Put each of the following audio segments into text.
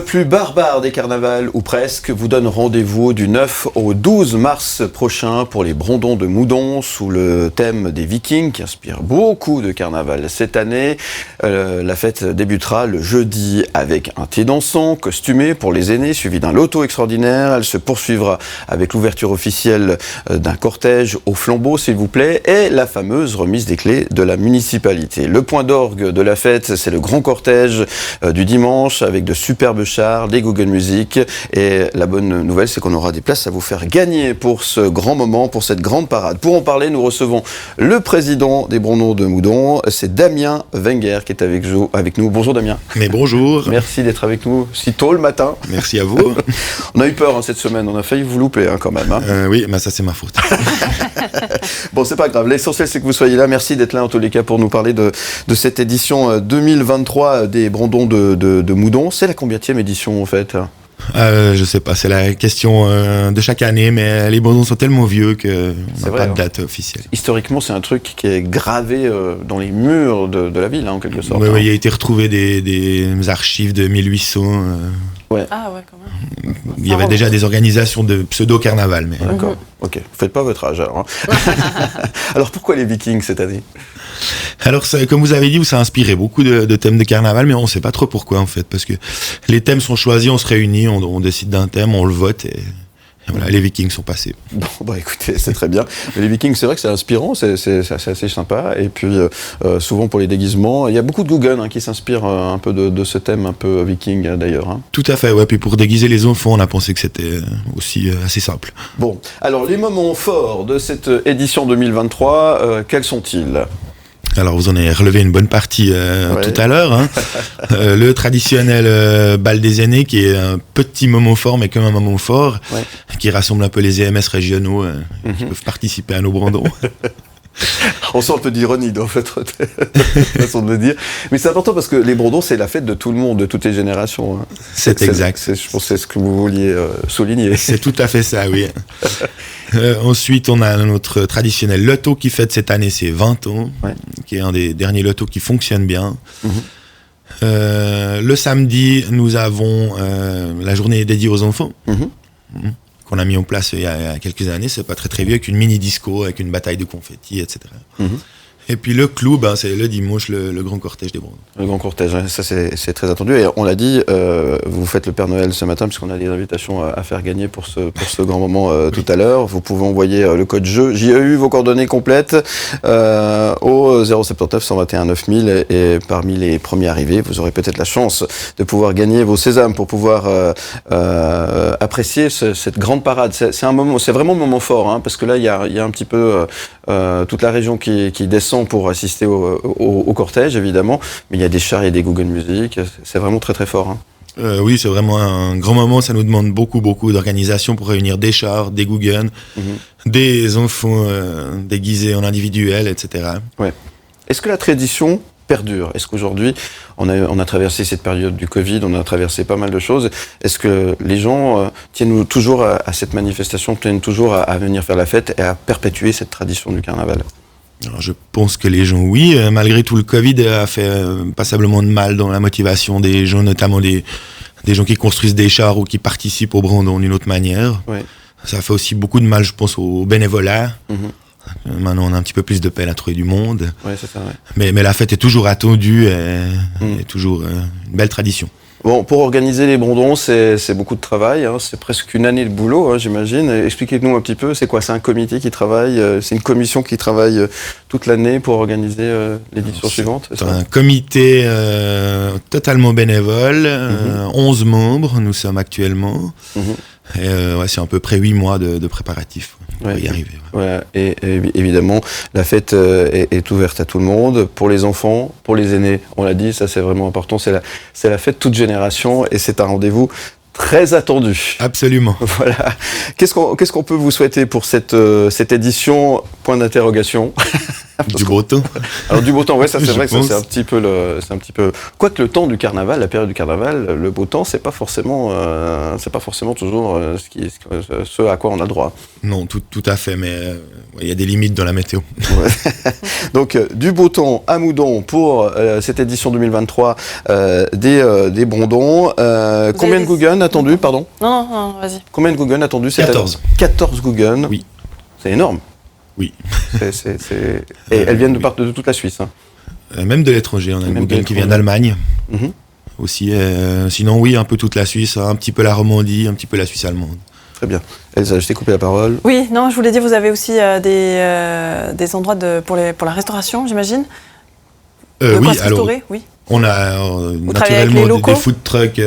plus barbare des carnavals, ou presque, vous donne rendez-vous du 9 au 12 mars prochain pour les Brondons de Moudon, sous le thème des Vikings, qui inspire beaucoup de carnaval cette année. La fête débutera le jeudi avec un thé dansant, costumé pour les aînés, suivi d'un loto extraordinaire. Elle se poursuivra avec l'ouverture officielle d'un cortège au flambeau, s'il vous plaît, et la fameuse remise des clés de la municipalité. Le point d'orgue de la fête, c'est le grand cortège du dimanche, avec de superbes chars, des Google Music, et la bonne nouvelle, c'est qu'on aura des places à vous faire gagner pour ce grand moment, pour cette grande parade. Pour en parler, nous recevons le président des Brondons de Moudon, c'est Damien Wenger qui est avec nous. Bonjour Damien. Mais bonjour. Merci d'être avec nous si tôt le matin. Merci à vous. On a eu peur cette semaine, on a failli vous louper quand même. Oui, mais ça c'est ma faute. Bon, c'est pas grave, l'essentiel c'est que vous soyez là. Merci d'être là en tous les cas pour nous parler de cette édition 2023 des Brondons de Moudon. C'est la combienième édition en fait? Je sais pas, c'est la question de chaque année, mais les Brondons sont tellement vieux qu'on n'a pas de date officielle. Historiquement, c'est un truc qui est gravé dans les murs de la ville, en quelque sorte. Oui, il a été retrouvé des archives de 1800. Ouais. Ah ouais, quand même. Il y avait déjà des organisations de pseudo-carnaval. Mais... D'accord, ok. Vous faites pas votre âge alors. Alors pourquoi les Vikings cette année? Alors, comme vous avez dit, ça a inspiré beaucoup de thèmes de carnaval, mais on ne sait pas trop pourquoi en fait, parce que les thèmes sont choisis, on se réunit, on décide d'un thème, on le vote et voilà, les Vikings sont passés. Bon, bah écoutez, c'est très bien. Mais les Vikings, c'est vrai que c'est inspirant, c'est assez sympa. Et puis, souvent pour les déguisements, il y a beaucoup de Google qui s'inspirent un peu de ce thème un peu viking d'ailleurs. Tout à fait, ouais. Puis pour déguiser les enfants, on a pensé que c'était aussi assez simple. Bon, alors les moments forts de cette édition 2023, quels sont-ils ? Alors vous en avez relevé une bonne partie tout à l'heure. Le traditionnel bal des aînés qui est un petit moment fort, mais comme un moment fort, qui rassemble un peu les EMS régionaux qui peuvent participer à nos Brondons. On sent un peu d'ironie dans votre façon de le dire. Mais c'est important parce que les Brondons, c'est la fête de tout le monde, de toutes les générations. C'est exact. Je pense que c'est ce que vous vouliez souligner. C'est tout à fait ça, oui. Ensuite, on a notre traditionnel loto qui fête cette année ses 20 ans, qui est un des derniers lotos qui fonctionne bien. Le samedi, nous avons la journée dédiée aux enfants. Qu'on a mis en place il y a quelques années, c'est pas très vieux, avec une mini-disco, avec une bataille de confettis, etc. Et puis le clou, c'est le dimanche, le grand cortège des Brondons. Le grand cortège, ça c'est très attendu. Et on l'a dit, vous faites le Père Noël ce matin, puisqu'on a des invitations à faire gagner pour ce grand moment tout à l'heure. Vous pouvez envoyer le code JEU, JEU, vos coordonnées complètes, au 079 121 9000. Et parmi les premiers arrivés, vous aurez peut-être la chance de pouvoir gagner vos sésames pour pouvoir apprécier cette grande parade. C'est vraiment un moment fort, parce que là, il y a un petit peu toute la région qui descend pour assister au cortège, évidemment, mais il y a des chars et des Google Music, c'est vraiment très très fort. Oui, c'est vraiment un grand moment, ça nous demande beaucoup d'organisation pour réunir des chars, des Google, des enfants déguisés en individuel, etc. Ouais. Est-ce que la tradition perdure? Est-ce qu'aujourd'hui, on a traversé cette période du Covid, on a traversé pas mal de choses, est-ce que les gens tiennent toujours à cette manifestation, tiennent toujours à venir faire la fête et à perpétuer cette tradition du carnaval? Alors, je pense que les gens, oui. Malgré tout, le Covid a fait passablement de mal dans la motivation des gens, notamment des gens qui construisent des chars ou qui participent au Brondon d'une autre manière. Ouais. Ça a fait aussi beaucoup de mal, je pense, au bénévolat. Maintenant, on a un petit peu plus de peine à trouver du monde. Ouais, c'est ça, ouais. Mais la fête est toujours attendue et toujours une belle tradition. Bon, pour organiser les Brondons, c'est beaucoup de travail, c'est presque une année de boulot, j'imagine. Expliquez-nous un petit peu, c'est quoi? C'est un comité qui travaille, c'est une commission qui travaille toute l'année pour organiser l'édition suivante? C'est un comité totalement bénévole, 11 membres, nous sommes actuellement. Et c'est à peu près 8 mois de préparatifs pour y arriver. Ouais. Et évidemment, la fête est ouverte à tout le monde, pour les enfants, pour les aînés. On l'a dit, ça c'est vraiment important, c'est la fête toute génération et c'est un rendez-vous Très attendu. Absolument. Voilà. Qu'est-ce qu'on peut vous souhaiter pour cette édition? Point d'interrogation. Du beau temps. Alors du beau temps, ouais, ça c'est vrai que ça, pense. c'est un petit peu. Quoique le temps du carnaval, la période du carnaval, le beau temps, c'est pas forcément toujours ce à quoi on a droit. Non, tout à fait, mais il y a des limites dans la météo. Ouais. Donc du beau temps à Moudon pour cette édition 2023 des Brondons. Combien de Guggen attendus, pardon? Non, vas-y. Combien de Guggen attendus cette 14. année? 14 Guggen. Oui. C'est énorme. Oui. Et elles viennent de toute la Suisse. Hein. Même de l'étranger, on a une Guggen qui vient d'Allemagne. Mm-hmm. Aussi, sinon oui, un peu toute la Suisse, un petit peu la Romandie, un petit peu la Suisse allemande. Très bien. Elsa, je t'ai coupé la parole. Oui, non, je voulais dire, vous avez aussi des endroits pour la restauration, j'imagine. Oui, alors, oui. On a naturellement des food trucks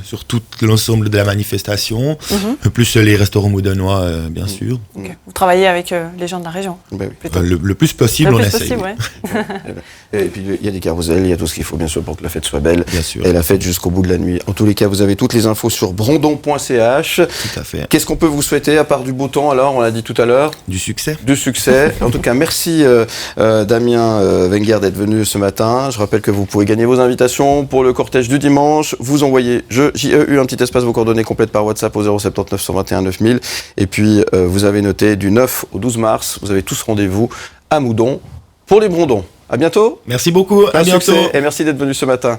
sur tout l'ensemble de la manifestation, plus les restaurants moudonnois, bien sûr. Okay. Vous travaillez avec les gens de la région? Le plus possible, on essaye. Ouais. Et puis il y a des carousels, il y a tout ce qu'il faut bien sûr pour que la fête soit belle. Bien sûr. Et la fête jusqu'au bout de la nuit. En tous les cas, vous avez toutes les infos sur brondon.ch. Tout à fait. Qu'est-ce qu'on peut vous souhaiter à part du beau temps alors? On l'a dit tout à l'heure. Du succès. Du succès. En tout cas, merci Damien Wenger d'être venu ce matin. Je rappelle que vous pouvez gagner vos invitations pour le cortège du dimanche. Vous envoyez JEU, un petit espace, vos coordonnées complètes par WhatsApp au 079 121 9000. Et puis, vous avez noté du 9 au 12 mars. Vous avez tous rendez-vous à Moudon pour les Brondons. À bientôt. Merci beaucoup. À bientôt. Succès et merci d'être venu ce matin.